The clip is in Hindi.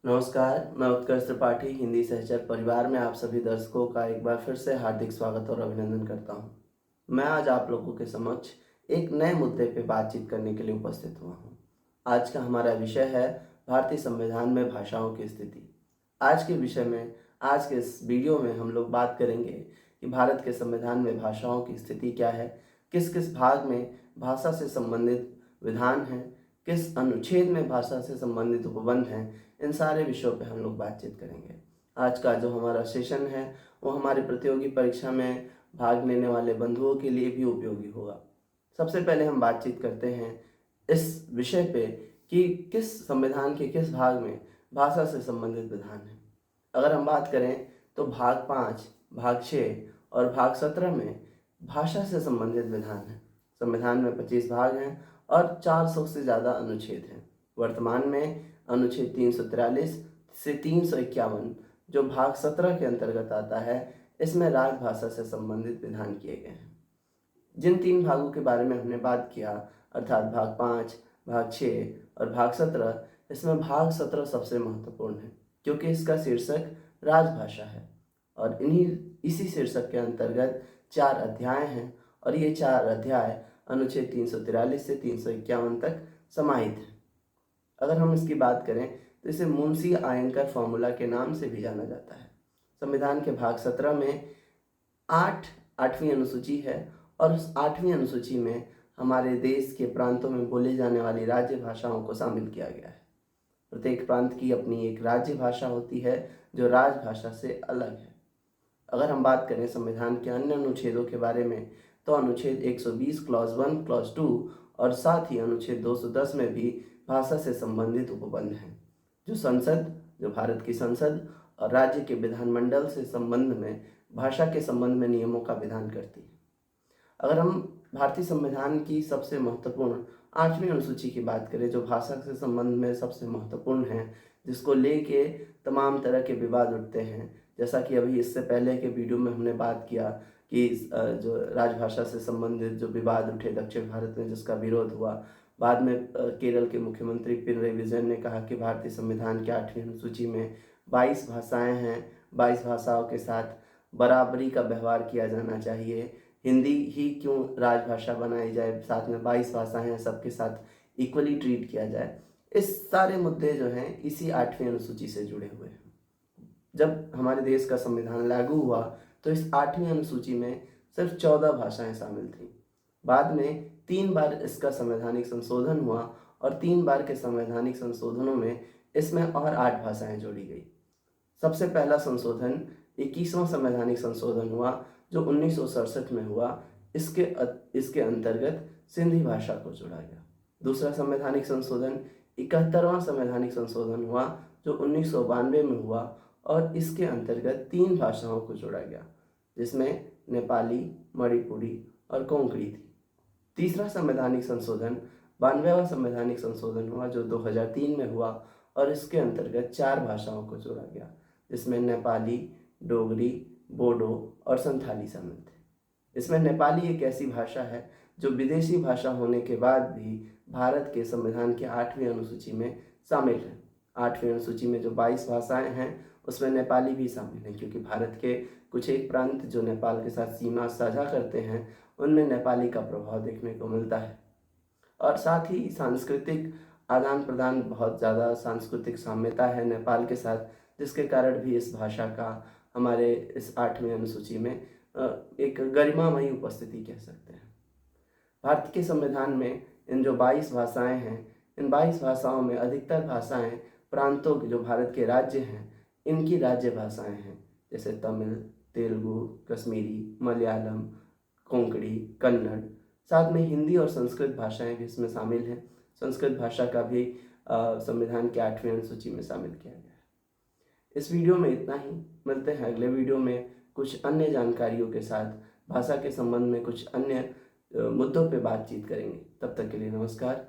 नमस्कार, मैं उत्कर्ष त्रिपाठी हिंदी सहचर परिवार में आप सभी दर्शकों का एक बार फिर से हार्दिक स्वागत और अभिनंदन करता हूं। मैं आज आप लोगों के समक्ष एक नए मुद्दे पर बातचीत करने के लिए उपस्थित हुआ हूं। आज का हमारा विषय है भारतीय संविधान में भाषाओं की स्थिति। आज के विषय में, आज के इस वीडियो में हम लोग बात करेंगे कि भारत के संविधान में भाषाओं की स्थिति क्या है, किस किस भाग में भाषा से संबंधित विधान हैं, किस अनुच्छेद में भाषा से संबंधित उपबंध हैं। इन सारे विषयों पे हम लोग बातचीत करेंगे। आज का जो हमारा सेशन है वो हमारे प्रतियोगी परीक्षा में भाग लेने वाले बंधुओं के लिए भी उपयोगी होगा। सबसे पहले हम बातचीत करते हैं इस विषय पे कि किस संविधान के किस भाग में भाषा से संबंधित विधान है। अगर हम बात करें तो भाग 5, भाग 6 और भाग 17 में भाषा से संबंधित विधान है। संविधान में 25 भाग हैं और 400 से ज़्यादा अनुच्छेद हैं। वर्तमान में अनुच्छेद 343 से 351 जो भाग 17 के अंतर्गत आता है, इसमें राजभाषा से संबंधित विधान किए गए हैं। जिन 3 भागों के बारे में हमने बात किया, अर्थात भाग 5, भाग 6 और भाग 17, इसमें भाग 17 सबसे महत्वपूर्ण है क्योंकि इसका शीर्षक राजभाषा है और इसी शीर्षक के अंतर्गत 4 अध्याय हैं और ये 4 अध्याय अनुच्छेद 343 से 351 तक समाहित हैं। अगर हम इसकी बात करें तो इसे मुंशी आयंकर फॉर्मूला के नाम से भी जाना जाता है। संविधान के भाग 17 में 8वीं अनुसूची है और उस 8वीं अनुसूची में हमारे देश के प्रांतों में बोली जाने वाली राज्य भाषाओं को शामिल किया गया है। प्रत्येक प्रांत की अपनी एक राज्य भाषा होती है जो राजभाषा से अलग है। अगर हम बात करें संविधान के अन्य अनुच्छेदों के बारे में तो अनुच्छेद 120 क्लॉज 1 क्लॉज 2 और साथ ही अनुच्छेद 210 में भी भाषा से संबंधित उपबंध हैं जो भारत की संसद और राज्य के विधानमंडल से संबंध में भाषा के संबंध में नियमों का विधान करती है। अगर हम भारतीय संविधान की सबसे महत्वपूर्ण 8वीं अनुसूची की बात करें जो भाषा से संबंध में सबसे महत्वपूर्ण है, जिसको लेके तमाम तरह के विवाद उठते हैं, जैसा कि अभी इससे पहले के वीडियो में हमने बात किया कि जो राजभाषा से संबंधित जो विवाद उठे दक्षिण भारत में, जिसका विरोध हुआ। बाद में केरल के मुख्यमंत्री पिनरई विजयन ने कहा कि भारतीय संविधान की 8वीं अनुसूची में 22 भाषाएं हैं, 22 भाषाओं के साथ बराबरी का व्यवहार किया जाना चाहिए। हिंदी ही क्यों राजभाषा बनाई जाए, साथ में 22 भाषाएं हैं, सबके साथ इक्वली ट्रीट किया जाए। इस सारे मुद्दे जो हैं इसी 8वीं अनुसूची से जुड़े हुए हैं। जब हमारे देश का संविधान लागू हुआ तो इस 8वीं अनुसूची में सिर्फ 14 भाषाएं शामिल थीं। बाद में 3 बार इसका संवैधानिक संशोधन हुआ और 3 बार के संवैधानिक संशोधनों में इसमें और 8 भाषाएं जोड़ी गई। सबसे पहला संशोधन 21वां संवैधानिक संशोधन हुआ जो 1967 में हुआ। इसके अंतर्गत सिंधी भाषा को जोड़ा गया। दूसरा संवैधानिक संशोधन 71वां संवैधानिक संशोधन हुआ जो 1992 में हुआ और इसके अंतर्गत 3 भाषाओं को जोड़ा गया, जिसमें नेपाली, मणिपुरी और कोंकणी थी। तीसरा संवैधानिक संशोधन 92वां संवैधानिक संशोधन हुआ जो 2003 में हुआ और इसके अंतर्गत 4 भाषाओं को जोड़ा गया, जिसमें नेपाली, डोगरी, बोडो और संथाली शामिल थे। इसमें नेपाली एक ऐसी भाषा है जो विदेशी भाषा होने के बाद भी भारत के संविधान की 8वीं अनुसूची में शामिल है। 8वीं अनुसूची में जो 22 भाषाएं हैं उसमें नेपाली भी शामिल है, क्योंकि भारत के कुछ एक प्रांत जो नेपाल के साथ सीमा साझा करते हैं उनमें नेपाली का प्रभाव देखने को मिलता है। और साथ ही सांस्कृतिक आदान प्रदान, बहुत ज़्यादा सांस्कृतिक साम्यता है नेपाल के साथ, जिसके कारण भी इस भाषा का हमारे इस 8वीं अनुसूची में एक गरिमामयी उपस्थिति कह सकते हैं। भारत के संविधान में इन जो 22 भाषाएं हैं, इन 22 भाषाओं में अधिकतर भाषाएं प्रांतों के जो भारत के राज्य हैं इनकी राज्य भाषाएं हैं, जैसे तमिल, तेलुगु, कश्मीरी, मलयालम, कोंकणी, कन्नड़। साथ में हिंदी और संस्कृत भाषाएं भी इसमें शामिल हैं। संस्कृत भाषा का भी संविधान की 8वीं अनुसूची में शामिल किया गया है। इस वीडियो में इतना ही। मिलते हैं अगले वीडियो में कुछ अन्य जानकारियों के साथ। भाषा के संबंध में कुछ अन्य मुद्दों पे बातचीत करेंगे। तब तक के लिए नमस्कार।